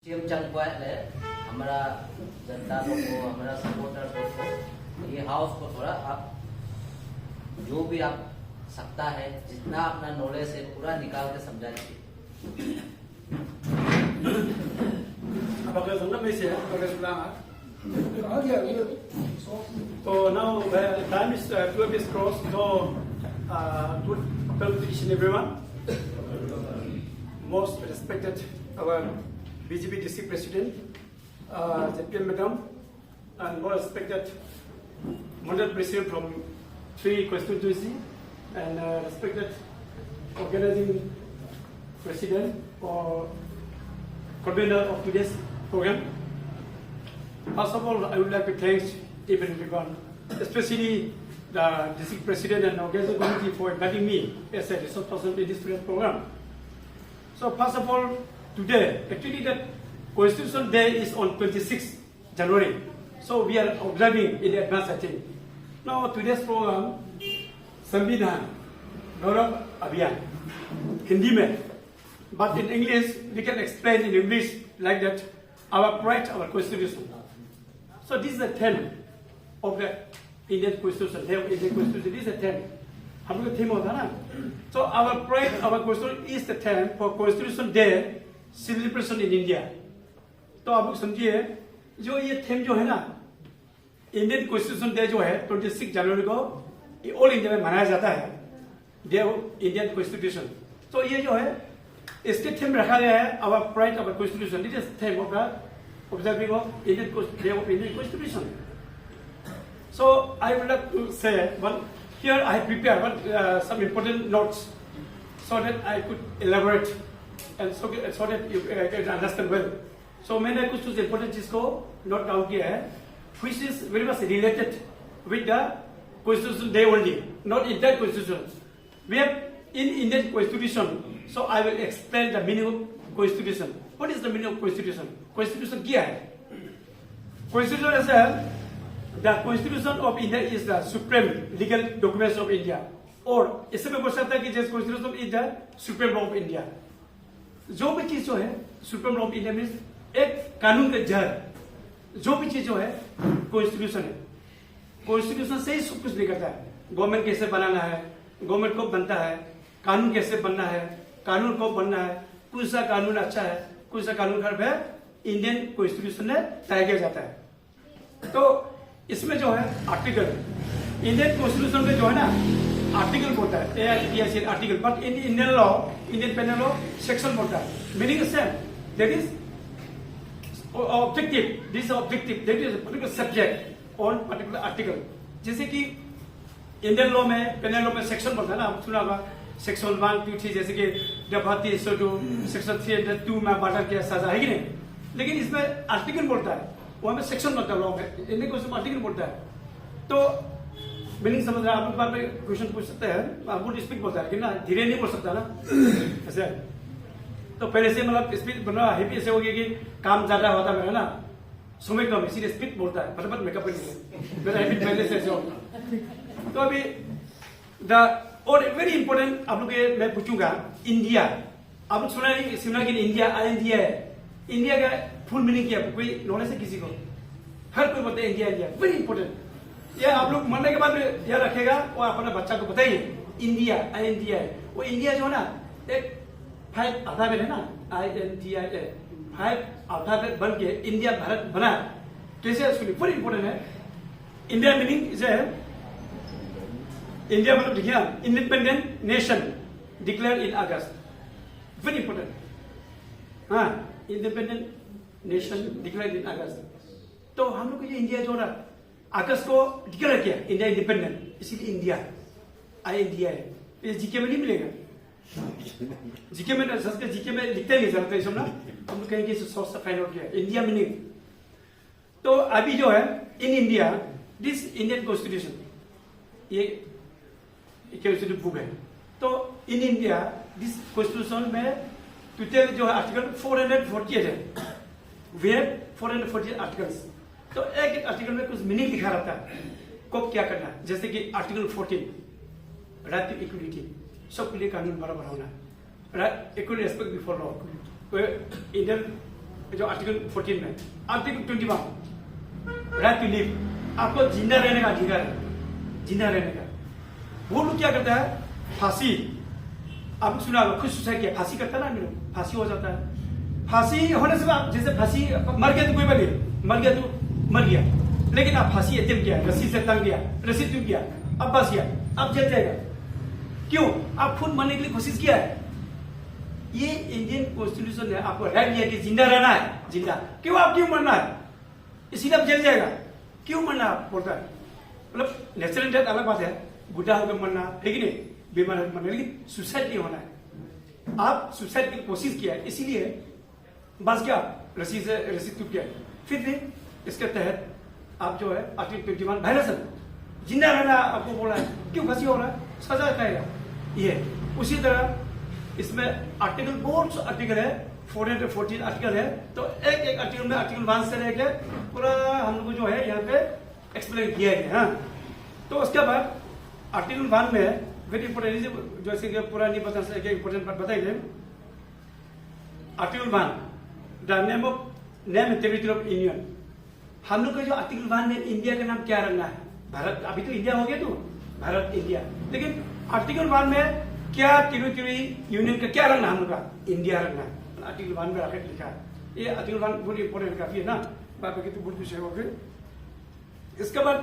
हमारा जनता लोग को, हमारा सपोर्टर लोग को, ये हाउस को थोड़ा आप जो भी आप सकता है जितना अपना नॉलेज है पूरा निकाल के समझा दीजिए। So now the time is 12 is crossed. So good afternoon to each and everyone. Most respected our BJP district president, JPM Madam, and more respected Mandal president from 3 constituency, and respected organizing president or convener of today's program. First of all, I would like to thank everyone, especially the district president and organizing committee for inviting me as a resource person in this program. So first of all, today, actually the Constitution Day is on 26 January. So we are observing in advance, I think. Now today's program, Samvidhan, Gaurav Abhiyan, Hindi mein. But in English, we can explain in English like that, our pride, our Constitution. So this is the theme of the Indian Constitution. Indian Constitution is the theme. हम लोग theme होता है ना. So our pride, our Constitution is the theme for Constitution Day celebration in India. तो आप लोग समझिए जो ये थीम जो है ना, इंडियन कॉन्स्टिट्यूशन डे जो है 26 जनवरी को ऑल इंडिया में मनाया जाता है, डे ऑफ इंडियन कॉन्स्टिट्यूशन. तो ये जो है इसके थीम रखा गया है our pride our constitution. This is theme of the observing of Indian Day of Indian Constitution. So I would like to say here I have prepared some important notes so that I could elaborate and so that you can understand well. So मैंने कुछ important चीज को note down किया है, which is very much related with the Constitution Day only, not Indian Constitution. We have in Indian Constitution, so I will explain the meaning of Constitution. What is the meaning of Constitution? Constitution क्या है? Constitution is the Constitution of India is the supreme legal documents of India. और इससे मैं बोल सकता है कि जैसे Constitution is the supreme law of India. जो भी चीज जो है supreme law of India means एक कानून का जड़. जो भी चीज जो है Constitution है. Constitution से ही सब कुछ निकलता है. गवर्नमेंट कैसे बनाना है, गवर्नमेंट कब बनता है, कानून कैसे बनना है, कानून कब बनना है, कौन सा कानून अच्छा है, कौन सा कानून खराब है, इंडियन कॉन्स्टिट्यूशन में तय किया जाता है. तो इसमें जो है आर्टिकल, इंडियन कॉन्स्टिट्यूशन में जो है ना आर्टिकल बोलता है, article, but in Indian law, Indian penal law section बोलता है. Meaning same, that is objective, this objective, that is particular subject on particular article. जैसे कि इंडियन लॉ में, पेनल लॉ में सेक्शन बोलता है ना, आप सुना होगा सेक्शन 1, 2, 3, जैसे कि डब्बा सेक्शन 302 में बांटा किया सजा है कि नहीं. लेकिन इसमें आर्टिकल बोलता है, वहां पे सेक्शन बोलता है लॉ में, इन्हें क्वेश्चन आर्टिकल बोलता है. तो मीनिंग समझ रहे हैं आप लोग. बार में क्वेश्चन पूछ सकते हैं, आप गुड स्पीड बोलता है लेकिन ना धीरे नहीं बोल सकता ना ऐसे. तो पहले से मतलब स्पीड बना हैप्पी ऐसे हो गया कि काम ज्यादा होता है ना, समय कम, इसीलिए स्पीड बोलता है, फटाफट मेकअप नहीं मेरा हैबिट पहले से ऐसे होता. तो अभी और वेरी इंपॉर्टेंट आप लोग मैं पूछूंगा, इंडिया. आप लोग सुना कि इंडिया इंडिया है. इंडिया का फुल मीनिंग क्या है? कोई नॉलेज है किसी को? हर कोई बोलते हैं इंडिया इंडिया. Very important. ये आप लोग मरने के बाद में यह रखेगा और अपने बच्चा को बताइए इंडिया इंडिया है. वो इंडिया जो है ना एक 5 अल्फाबेट है ना, INDIA, 5 अल्फाबेट बन के इंडिया भारत बना. कैसे उसको वेरी इंपॉर्टेंट है. इंडिया मीनिंग इज इंडिया मतलब देखिए independent nation declare in August. Very important. हाँ, इंडिपेंडेंट नेशन डिक्लेयर इन अगस्त. तो हम लोग ये इंडिया जो रहा अगस्त को डिक्लेयर किया इंडिया इंडिपेंडेंट, इसीलिए इंडिया इंडिया है. ये जीके में नहीं मिलेगा. जीके में संस्कृत जीके में लिखते नहीं सकते सब ना, हम लोग कहेंगे सोर्स फाइंड आउट किया इंडिया मीनिंग. तो अभी जो है in India this Indian constitution ये बुक है. तो इन इंडिया दिस कॉन्स्टिट्यूशन में टोटल जो है आर्टिकल 448 है. We have 448 articles. तो एक आर्टिकल में कुछ मीनिंग लिखा रहता है कब क्या करना है. जैसे कि आर्टिकल 14 राइट टू इक्वलिटी, सबके लिए कानून बराबर होना, right equal respect before law. Indian जो आर्टिकल 14 में, आर्टिकल 21 राइट टू लिव, आपको जिंदा रहने का अधिकार है, जिंदा रहने का। वो लोग क्या करता है, फांसी, आप सुना होगा, खुद सुसाइड किया, फांसी करता है ना, फांसी हो जाता है। फांसी होने से आप जैसे फांसी मर गया तो कोई बात नहीं, मर गया तो मर गया, लेकिन आप फांसी अटेम्प्ट किया, रस्सी से टांग दिया, रस्सी टूट गया, अब बस गया, अब जल जाएगा। क्यों? आप खुद मरने के लिए कोशिश किया है। ये इंडियन कॉन्स्टिट्यूशन ने आपको राइट दिया कि जिंदा रहना है, जिंदा। क्यों आप क्यों मरना है? इसीलिए आप जल जाएगा। क्यों मरना आप बोलता है? मतलब नेचुरल डेथ अलग बात है, बुढ़ा होकर मरना है कि नहीं, बीमार होकर मरना, लेकिन सुसाइड नहीं होना है। आप सुसाइड की कोशिश किया है, इसीलिए बस क्या, रस्सी से रस्सी टूट गया। फिर भी इसके तहत आप जो है आर्टिकल 21 वायलेशन, जिंदा रहना आपको बोला है, क्यों फांसी हो रहा है, सजा खाएगा। ये उसी तरह इसमें आर्टिकल, बहुत आर्टिकल है, 414 आर्टिकल है, तो एक एक आर्टिकल में आर्टिकल 1 से लेके पूरा हम लोग जो है यहाँ पे एक्सप्लेन किया गया। हाँ, तो उसके बाद आर्टिकल 1 में वेरी इंपोर्टेंट, जैसे कि पूरा नहीं बता सकते, इंपोर्टेंट बात बताइए। Article 1, the name and territory of Indian. हम लोग का जो आर्टिकल 1 में इंडिया का नाम क्या रखना है, भारत, अभी तो इंडिया हो गया, तो भारत इंडिया, लेकिन आर्टिकल 1 में क्या टेरिटरी यूनियन का क्या रखना, हम लोग का इंडिया रखना है, आर्टिकल 1 में आगे लिखा है। ये आर्टिकल 1 बहुत इंपोर्टेंट काफी है ना, बाकी तो बहुत कुछ है। फिर इसके बाद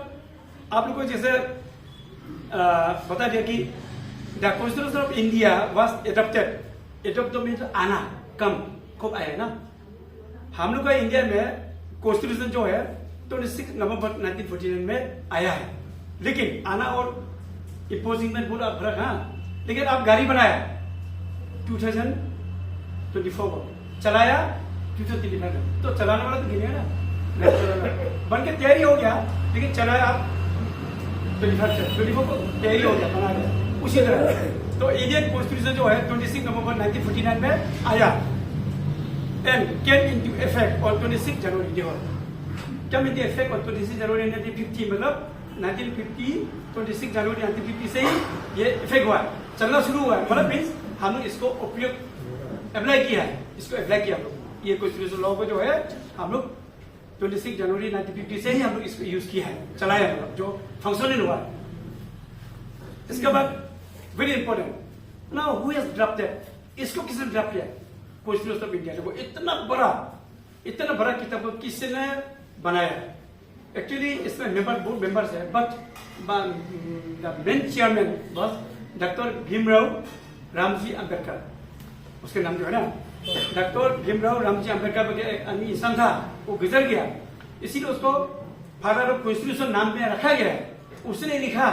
आप लोग को जैसे बता दिया कि the constitution of India was adopted, adopt means आना, कम, खूब आया ना। हम लोग का इंडिया में कॉन्स्टिट्यूशन जो है 26 नवंबर 1949 में आया है, लेकिन आना और इम्पोजिंग में पूरा फर्क। हाँ, लेकिन आप गाड़ी बनाया 2024 को, चलाया 2035, तो चलाने वाला तो गिनेगा ना, बन के तैयारी हो गया, लेकिन चलाया आप 24 को तैयारी हो गया, बना गया। उसी तरह तो इंडियन कॉन्स्टिट्यूशन जो है 26 नवंबर 1949 में आया and came into effect on 26 जनवरी, देखो came into effect on 26 जनवरी 1950, मतलब 1950 26 जनवरी 1950 से ही ये इफेक्ट हुआ है, चलना शुरू हुआ है। मतलब मीन्स हम लोग इसको उपयोग अप्लाई किया है, इसको अप्लाई किया हम लोग, ये कॉन्स्टिट्यूशन लॉ को जो है हम लोग 26 जनवरी 1950 से ही हम लोग इसको यूज किया है, चलाया है, जो फंक्शनल हुआ है। इसके बाद very important, now who has drafted, इसको किसने ड्राफ्ट किया? Constitution of India. देखो इतना बड़ा किताब को किसने बनाया? एक्चुअली इसमें बोर्ड मेंबर्स है, बट द मेन चेयरमैन बस डॉक्टर भीमराव रामजी अंबेडकर, उसके नाम जो है ना, डॉक्टर भीमराव रामजी अंबेडकर के इंसान था, वो गुजर गया, इसीलिए उसको फादर ऑफ कॉन्स्टिट्यूशन नाम में रखा गया है। उसने लिखा,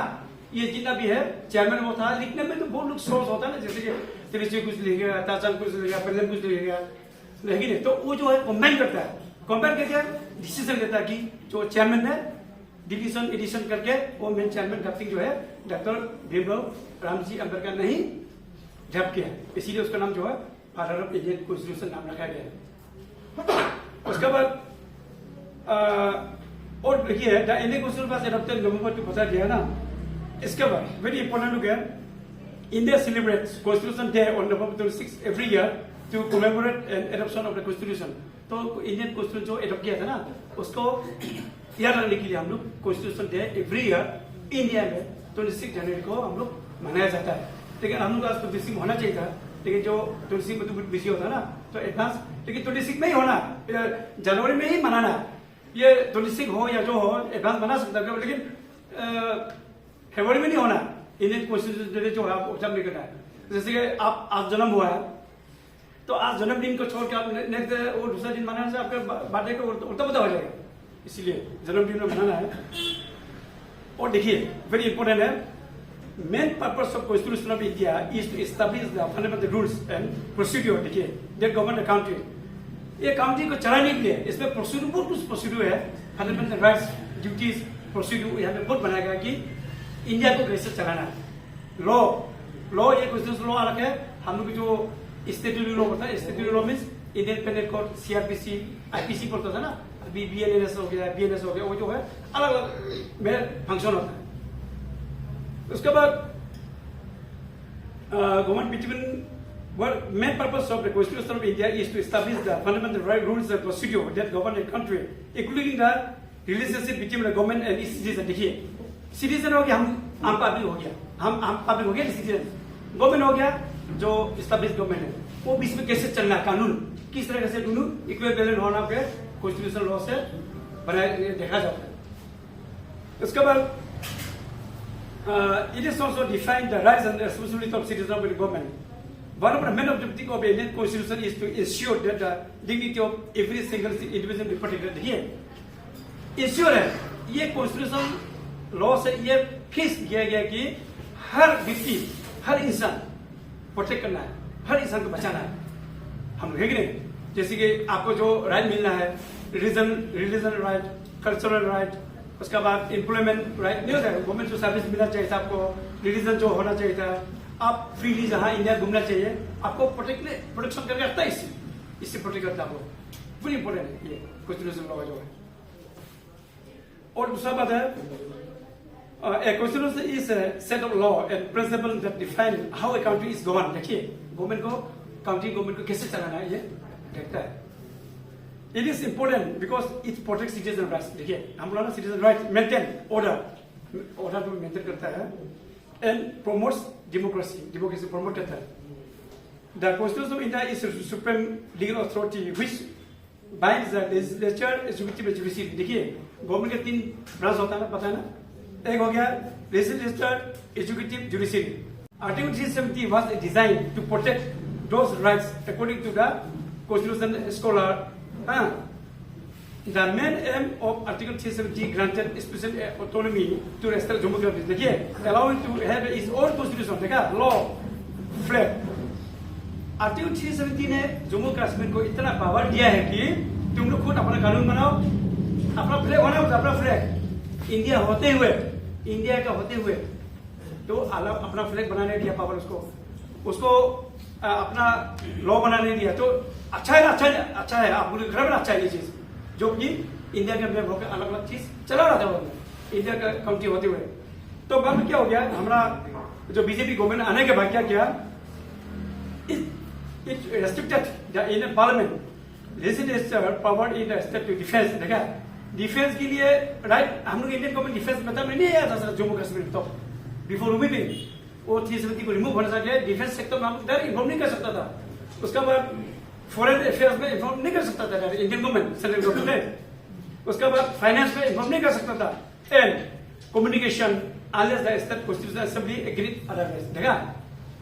ये जितना भी है चेयरमैन वो था। लिखने में तो बहुत लोग सोर्स होता है ना, जैसे कि तिरछी कुछ लिख गया, ताचान कुछ लिख गया, पहले कुछ लिख गया, लेकिन तो वो जो है कॉम्बाइन करता है, कॉम्बाइन करके डिसीजन लेता है कि जो चेयरमैन है डिवीजन एडिशन करके वो मेन चेयरमैन ड्राफ्टिंग जो है डॉक्टर भीमराव रामजी अंबेडकर ने ही ड्राफ्ट किया, इसीलिए उसका नाम जो है फादर ऑफ इंडियन कॉन्स्टिट्यूशन नाम रखा गया है। उसके बाद और देखिए the Indian constitution pass adopted November 2 बता दिया ना। इसके बाद वेरी इंपॉर्टेंट हो गया, India celebrates constitution day on November 26 every year to commemorate an adoption of the constitution. तो इंडियन कॉन्स्टिट्यूशन जो एडॉप्ट किया था ना, उसको याद रखने के लिए हम लोग constitution day every year India में 26 जनवरी को हम लोग मनाया जाता है। लेकिन हम लोग आज 26 में होना चाहिए था, लेकिन जो 26 में तो कुछ बिजी होता ना, तो एडवांस, लेकिन 26 में ही होना, जनवरी में ही मनाना। ये 26 हो या जो हो एडवांस बना सकता है, लेकिन फरवरी में नहीं होना। इंडियन कॉन्स्टिट्यूशन डे जो है आप ऑब्जर्व नहीं करना है। जैसे कि आप आज जन्म हुआ है, तो आज जन्मदिन को छोड़ के आप नेक्स्ट और दूसरा दिन मनाने से आपके बर्थडे को उल्टा पुल्टा हो जाएगा, इसलिए जन्मदिन में मनाना है। और देखिए वेरी इंपॉर्टेंट है, main purpose of constitution of India is to establish the fundamental rules and procedure. देखिए दैट गवर्नमेंट द कंट्री, ये कंट्री को चलाने के लिए इसमें प्रोसीड्यूर, बहुत कुछ प्रोसीड्यूर है, फंडामेंटल राइट्स, ड्यूटीज, प्रोसीड्यूर यहाँ पे बहुत बनाया गया कि इंडिया को कैसे चलाना है। लॉ ये कॉन्स्टिट्यूशन लॉ अलग है, हम लोग जो स्टैट्यूटरी लॉ होता है, statutory law means Indian penal code, CrPC, IPC पढ़ता था ना, अभी बीएनएस हो गया, बीएनएस हो गया, वो जो है अलग अलग में फंक्शन होता है। उसके बाद government between Well, main purpose of the Constitution of India is to establish the fundamental right rules and procedure that govern a country, including the relationship between the government and its citizen. देखिए, citizen हो गया, हम आम public हो गया, हम public हो गया, citizen, गवर्नमेंट हो गया, जो established गवर्नमेंट है, वो बीच में कैसे चलना कानून, किस तरह से दोनों इक्विवेलेंट होना पे कॉन्स्टिट्यूशनल लॉ से बनाया देखा जाता है. उसके बाद it is also defined the rights and responsibilities of citizens of the government. One of the main objectives of the Indian Constitution is to ensure that the dignity of every single individual is protected. Here, ensure है ये constitution law से ये fix किया गया कि हर व्यक्ति, हर इंसान protect करना है, हर इंसान को बचाना है. हम लोग है कि नहीं? जैसे कि आपको जो राइट मिलना है, रिलीजन राइट, कल्चरल राइट, उसके बाद एम्प्लॉयमेंट राइट नहीं होता है, गवर्नमेंट जो सर्विस मिलना चाहिए था आपको, रिलीजन जो होना चाहिए था, आप फ्रीली जहां इंडिया घूमना चाहिए, आपको प्रोटेक्शन करके रखता है. इससे प्रोटेक्ट करता है आपको. वेरी इंपॉर्टेंट है ये कॉन्स्टिट्यूशन लॉ जो है. और दूसरा बात है, a constitution is a set of law and principles that define how a country is governed. देखिए, गवर्नमेंट को, काउंटी गवर्नमेंट को कैसे चलाना है ये देखता है. It is important because it protects citizen rights. देखिए, हम लोग ना citizen rights maintain order को maintain करता है and promotes democracy promote करता है. The Constitution of India is the supreme legal authority which binds the legislature, executive and judiciary. देखिए, गवर्नमेंट के 3 ब्रांच होता है ना, पता है ना? एक हो गया legislature, executive, judiciary. Article 370 was designed to protect those rights according to the Constitution scholar. The main aim of Article 370 granted special autonomy to the state Jammu Kashmir. देखिए, allowing to have its own constitution. देखा, law, flag. Article 370 ने जम्मू कश्मीर को इतना power दिया है कि तुम लोग खुद अपना कानून बनाओ, अपना फ्लैग बनाओ, अपना फ्लैग इंडिया का होते हुए तो अलग अपना फ्लैग बनाने दिया पावर उसको अपना लॉ बनाने दिया. तो अच्छा है, आप मुझे घर में अच्छा है ये चीज, जो कि इंडिया के मेंबर होकर अलग अलग चीज चला रहा था इंडिया का काउंटी होते हुए. तो बाद में क्या हो गया, हमारा जो बीजेपी गवर्नमेंट आने के बाद क्या किया, it restricted the Indian Parliament legislature power in the state to defense. देखा, डिफेंस के लिए राइट, हम लोग इंडियन गवर्नमेंट डिफेंस मतलब नहीं आया था सर जम्मू कश्मीर. तो बिफोर रिमूविंग वो 370 को रिमूव होने से डिफेंस सेक्टर में हम डायरेक्ट इन्फॉर्म नहीं कर सकता था. उसके बाद फॉरेन अफेयर्स में इन्फॉर्म नहीं कर सकता था इंडियन गवर्नमेंट, सेंट्रल गवर्नमेंट. उसके बाद फाइनेंस में इन्फॉर्म नहीं कर सकता था. And communication unless the state constitution assembly agreed otherwise. देखा,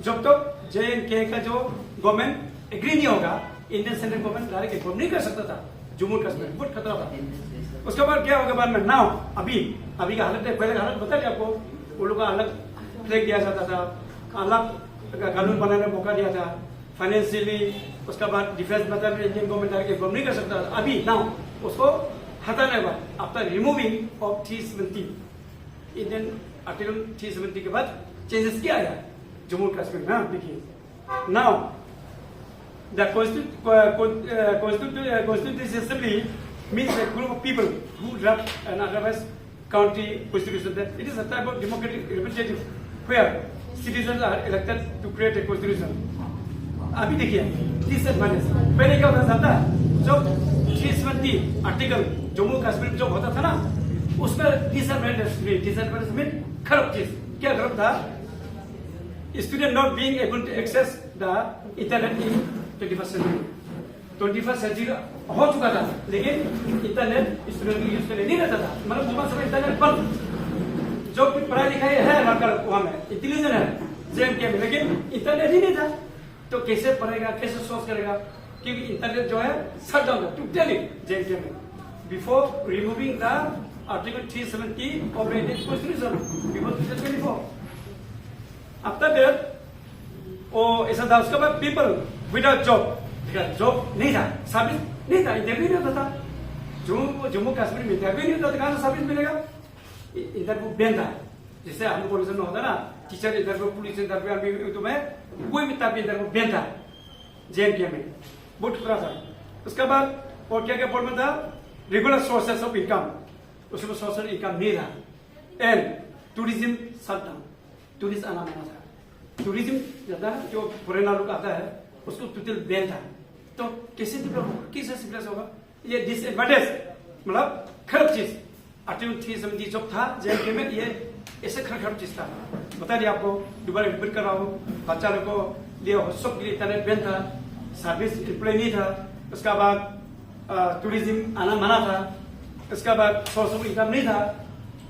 जब तक JNK का जो गवर्नमेंट एग्री नहीं होगा, Indian central government direct inform नहीं कर सकता था जम्मू कश्मीर. बहुत खतरा था. उसके बाद क्या होगा बाद में, नाउ अभी का हालत है, पहले का हालत बता दिया आपको. वो लोग का अलग फ्लैग दिया जाता था, अलग कानून बनाने का मौका दिया था, फाइनेंशियली. उसके बाद डिफेंस मतलब इंडियन गवर्नमेंट डायरेक्ट इन्फॉर्म नहीं कर सकता था. अभी नाउ उसको हटाने के बाद, after removing of 370 Indian article 370 के बाद चेंजेस किया गया जम्मू कश्मीर में. देखिए, now the Constitutional Assembly means a group of people who draft an otherwise county constitution. That it is a type of democratic representative where citizens are elected to create a constitution. अभी देखिए, disadvantage पहले क्या होता था, जब 370 article Jammu Kashmir में जो होता था ना, उसमें डिसएडवांटेज में खराब चीज क्या खराब था, student not being able to access the internet in 21st century. 21st century हो चुका था, लेकिन इंटरनेट स्टूडेंट यूज करने नहीं रहता था. मतलब मोबाइल समय इंटरनेट बंद. जो पढ़ाई लिखाई है लड़का वहां में इंटेलिजेंट है JNK में, लेकिन इंटरनेट ही नहीं था. तो कैसे पढ़ेगा, कैसे सोच करेगा, क्योंकि इंटरनेट जो है शट डाउन था टोटली JNK में. Before removing the article 370 of the Indian constitution before 2024. After that वो ऐसा था. उसके बाद पीपल विदाउट जॉब नहीं था, सर्विस नहीं था, इंटरव्यू नहीं होता था. जम्मू कश्मीर में इंटरव्यू नहीं होता था, कहां से सर्विस मिलेगा. इंटरव्यू बैन था, जैसे हम कॉलेज में होता ना, टीचर इंटरव्यू, पुलिस इंटरव्यू, तो मैं कोई भी टाइप इंटरव्यू बैन था JNK में. बहुत खतरा था. उसके बाद और क्या क्या प्रॉब्लम था, रेगुलर सोर्सेस ऑफ इनकम, उसमें सोर्स ऑफ इनकम नहीं था. And tourism shut down, tourist आना मना था. टूरिज्म ज्यादा जो फॉरेनर लोग आता है उसको टोटल बैन था। तो कैसे डेवलप होगा, कैसे सिविलाइज होगा? ये डिसएडवांटेज मतलब खराब चीज आर्टिकल 370 जब था जेएनके में, ये ऐसे खराब चीज था। बता दिया आपको, दोबारा रिपीट कर रहा हूँ। बच्चा लोग को लिए सब के लिए इंटरनेट बैन था, सर्विस एम्प्लॉय नहीं था, उसका बाद टूरिज्म आना मना था, उसका बाद सोर्स ऑफ इनकम नहीं था।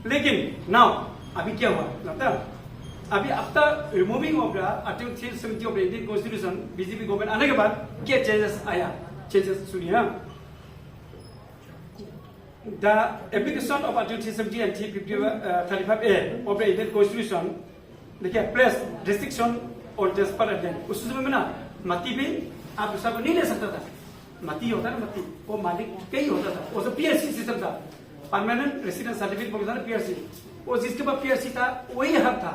लेकिन नाउ अभी क्या हुआ लगता है, अभी after removing of the article 370 of Indian constitution, BJP government आने के बाद क्या चेंजेस आया? चेंजेस सुनिए। The application of Article 370 and 35A of the Indian Constitution, देखिए, place restriction on transfer of land। उस समय में ना मती भी आप दूसरा को नहीं ले सकता था। मती होता है ना, मती वो मालिक कई होता था, वो सब पीआरसी सिस्टम था, परमानेंट रेसिडेंस सर्टिफिकेट बोलता था ना, पीआरसी। वो जिसके पास पीआरसी था वही हक था।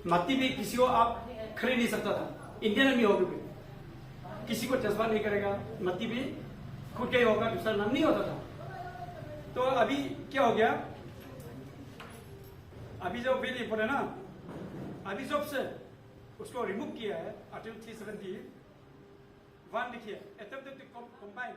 मती भी किसी को आप खरीद नहीं सकता था, इंडियन में होगा भी किसी को ट्रांसफर नहीं करेगा। मती भी खुद का ही होगा, दूसरा नाम नहीं होता था। तो अभी क्या हो गया, अभी जो बिल इम्पोर्ट है ना, अभी जब से उसको रिमूव किया है आर्टिकल 370 1 लिखिए, अटेम्प्ट टू कंबाइन